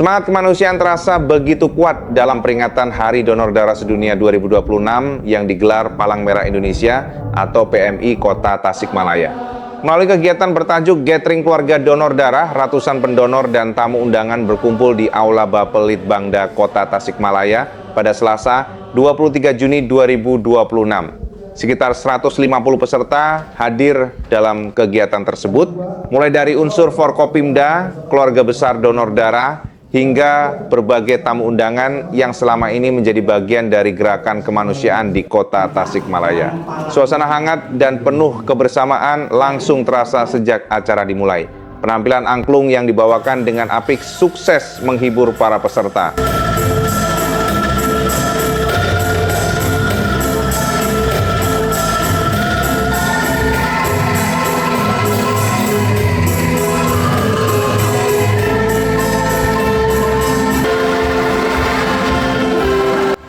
Semangat kemanusiaan terasa begitu kuat dalam peringatan Hari Donor Darah Sedunia 2026 yang digelar Palang Merah Indonesia atau PMI Kota Tasikmalaya. Melalui kegiatan bertajuk Gathering Keluarga Donor Darah, ratusan pendonor dan tamu undangan berkumpul di Aula Bapelitbangda Kota Tasikmalaya pada Selasa 23 Juni 2026. Sekitar 150 peserta hadir dalam kegiatan tersebut, mulai dari unsur Forkopimda, keluarga besar donor darah, hingga berbagai tamu undangan yang selama ini menjadi bagian dari gerakan kemanusiaan di Kota Tasikmalaya. Suasana hangat dan penuh kebersamaan langsung terasa sejak acara dimulai. Penampilan angklung yang dibawakan dengan apik sukses menghibur para peserta.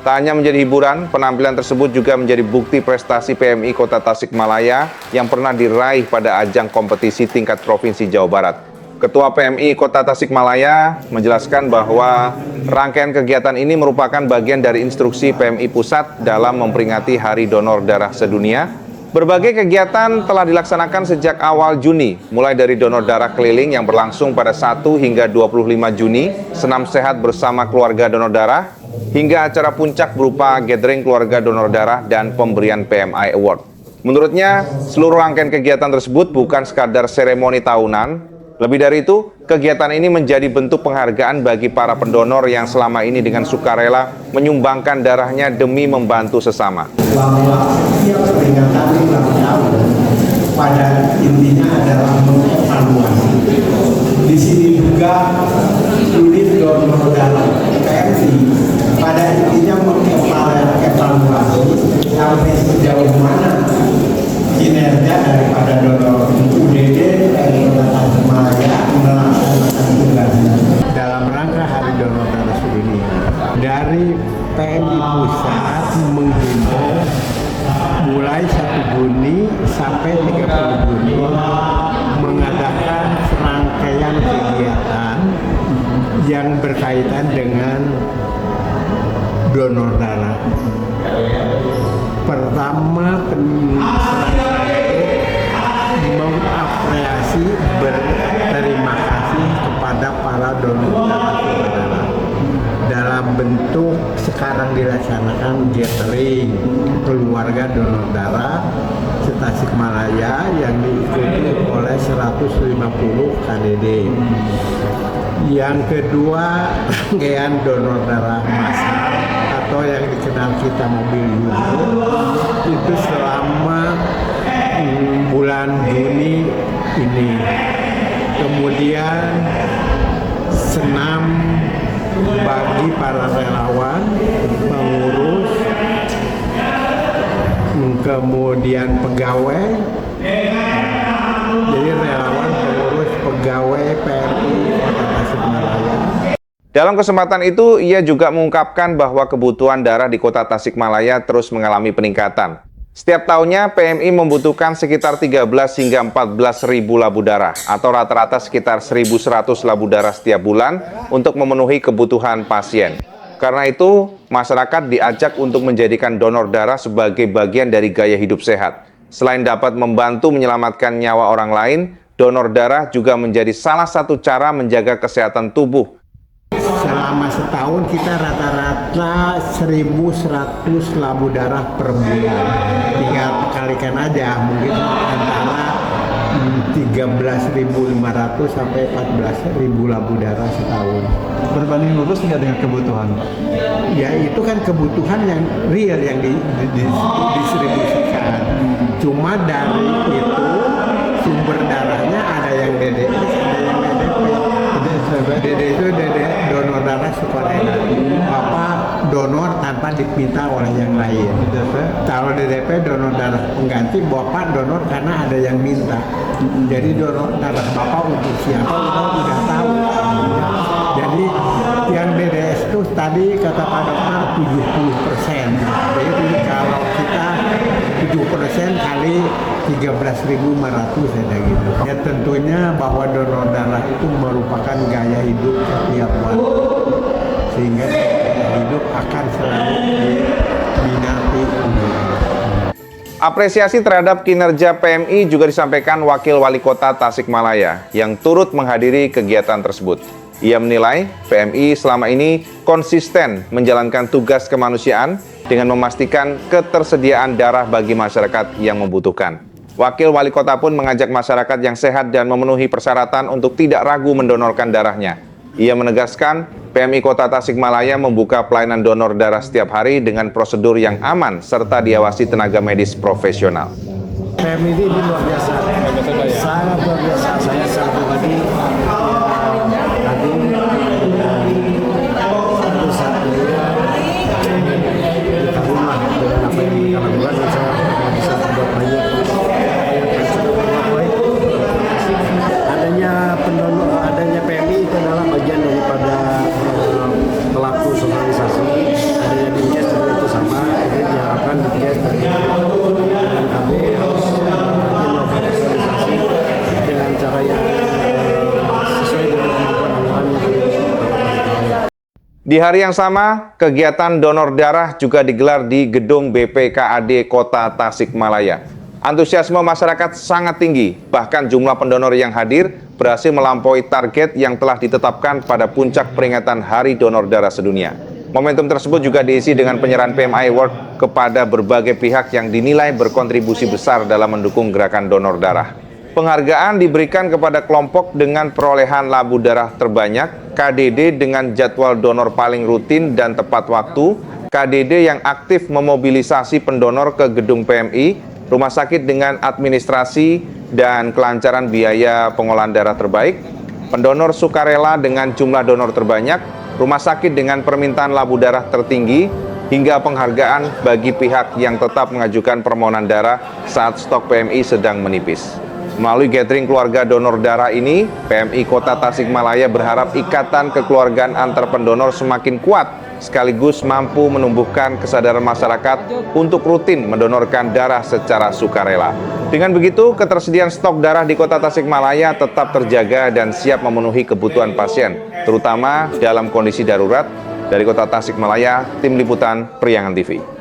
Tak hanya menjadi hiburan, penampilan tersebut juga menjadi bukti prestasi PMI Kota Tasikmalaya yang pernah diraih pada ajang kompetisi tingkat Provinsi Jawa Barat. Ketua PMI Kota Tasikmalaya menjelaskan bahwa rangkaian kegiatan ini merupakan bagian dari instruksi PMI Pusat dalam memperingati Hari Donor Darah Sedunia. Berbagai kegiatan telah dilaksanakan sejak awal Juni, mulai dari donor darah keliling yang berlangsung pada 1 hingga 25 Juni, senam sehat bersama keluarga donor darah, hingga acara puncak berupa gathering keluarga donor darah dan pemberian PMI Award. Menurutnya, seluruh rangkaian kegiatan tersebut bukan sekadar seremoni tahunan. Lebih dari itu, kegiatan ini menjadi bentuk penghargaan bagi para pendonor yang selama ini dengan sukarela menyumbangkan darahnya demi membantu sesama. Bahwa setiap peringatan ulang tahun pada intinya adalah mengevaluasi. Di sini juga unit donor darah PMI pada intinya mengevaluasi sampai sejauh mana kinerja daripada donor UDD dari Kota Tasikmalaya melaksanakan tugasnya. Dalam rangka Hari Donor Darah Sedunia, dari PMI Pusat menghimbau mulai 1 Juni sampai 30 Juni mengadakan serangkaian kegiatan yang berkaitan dengan donor darah. Pertama, mengapresiasi berterima kasih kepada para donor darah dalam bentuk sekarang dilaksanakan gathering keluarga donor darah Tasikmalaya yang diikuti oleh 150 KDD. Yang kedua, rangkaian donor darah massal atau yang dikenal kita mobil Yugo itu selama bulan Juni ini. Kemudian senam bagi para relawan, pengurus, kemudian pegawai. Jadi relawan, pengurus, pegawai PMI Kota Tasikmalaya. Dalam kesempatan itu, ia juga mengungkapkan bahwa kebutuhan darah di Kota Tasikmalaya terus mengalami peningkatan. Setiap tahunnya, PMI membutuhkan sekitar 13 hingga 14 ribu labu darah, atau rata-rata sekitar 1.100 labu darah setiap bulan untuk memenuhi kebutuhan pasien. Karena itu, masyarakat diajak untuk menjadikan donor darah sebagai bagian dari gaya hidup sehat. Selain dapat membantu menyelamatkan nyawa orang lain, donor darah juga menjadi salah satu cara menjaga kesehatan tubuh. Selama setahun kita rata-rata 1.100 labu darah per bulan. Tinggal kalikan aja, mungkin antara 13.500 sampai 14.000 labu darah setahun. Berbanding lurus nggak dengan kebutuhan? Ya itu kan kebutuhan yang real yang didistribusikan. Cuma dari itu sumber darahnya ada yang DDS, ada yang DDP. DDP itu donor darah sukarela. Bapak donor tanpa diminta oleh yang lain. Kalau DDP donor darah pengganti, bapak donor karena ada yang minta. Jadi donor darah bapak untuk siapa udah tahu. Jadi yang DDS itu tadi kata Pak Dokter 70%. Jadi kalau kita 7% kali 13.500 ada gitu. Ya tentunya bahwa donor darah itu merupakan gaya hidup setiap warga, sehingga gaya hidup akan selalu diminati. Apresiasi terhadap kinerja PMI juga disampaikan Wakil Wali Kota Tasikmalaya yang turut menghadiri kegiatan tersebut. Ia menilai PMI selama ini konsisten menjalankan tugas kemanusiaan dengan memastikan ketersediaan darah bagi masyarakat yang membutuhkan. Wakil Wali Kota pun mengajak masyarakat yang sehat dan memenuhi persyaratan untuk tidak ragu mendonorkan darahnya. Ia menegaskan PMI Kota Tasikmalaya membuka pelayanan donor darah setiap hari dengan prosedur yang aman serta diawasi tenaga medis profesional. PMI ini luar biasa, sangat luar biasa. Saya secara pribadi tadi satu saat kita rumah dengan apa yang kita lakukan, dan saya bisa berbuat banyak. Adanya PMI itu adalah bagian daripada pelaku sosialisasi. Adanya Dinkes juga itu sama, jadi diharapkan Dinkes dan KB harus sosialisasi dengan cara yang sesuai dengan kebutuhan anggaran yang ada. Di hari yang sama, kegiatan donor darah juga digelar di gedung BPKAD Kota Tasikmalaya. Antusiasme masyarakat sangat tinggi, bahkan jumlah pendonor yang hadir berhasil melampaui target yang telah ditetapkan pada puncak peringatan Hari Donor Darah Sedunia. Momentum tersebut juga diisi dengan penyerahan PMI Award kepada berbagai pihak yang dinilai berkontribusi besar dalam mendukung gerakan donor darah. Penghargaan diberikan kepada kelompok dengan perolehan labu darah terbanyak, KDD dengan jadwal donor paling rutin dan tepat waktu, KDD yang aktif memobilisasi pendonor ke gedung PMI, rumah sakit dengan administrasi dan kelancaran biaya pengolahan darah terbaik, pendonor sukarela dengan jumlah donor terbanyak, rumah sakit dengan permintaan labu darah tertinggi, hingga penghargaan bagi pihak yang tetap mengajukan permohonan darah saat stok PMI sedang menipis. Melalui gathering keluarga donor darah ini, PMI Kota Tasikmalaya berharap ikatan kekeluargaan antar pendonor semakin kuat, sekaligus mampu menumbuhkan kesadaran masyarakat untuk rutin mendonorkan darah secara sukarela. Dengan begitu, ketersediaan stok darah di Kota Tasikmalaya tetap terjaga dan siap memenuhi kebutuhan pasien, terutama dalam kondisi darurat. Dari Kota Tasikmalaya, Tim Liputan Priangan TV.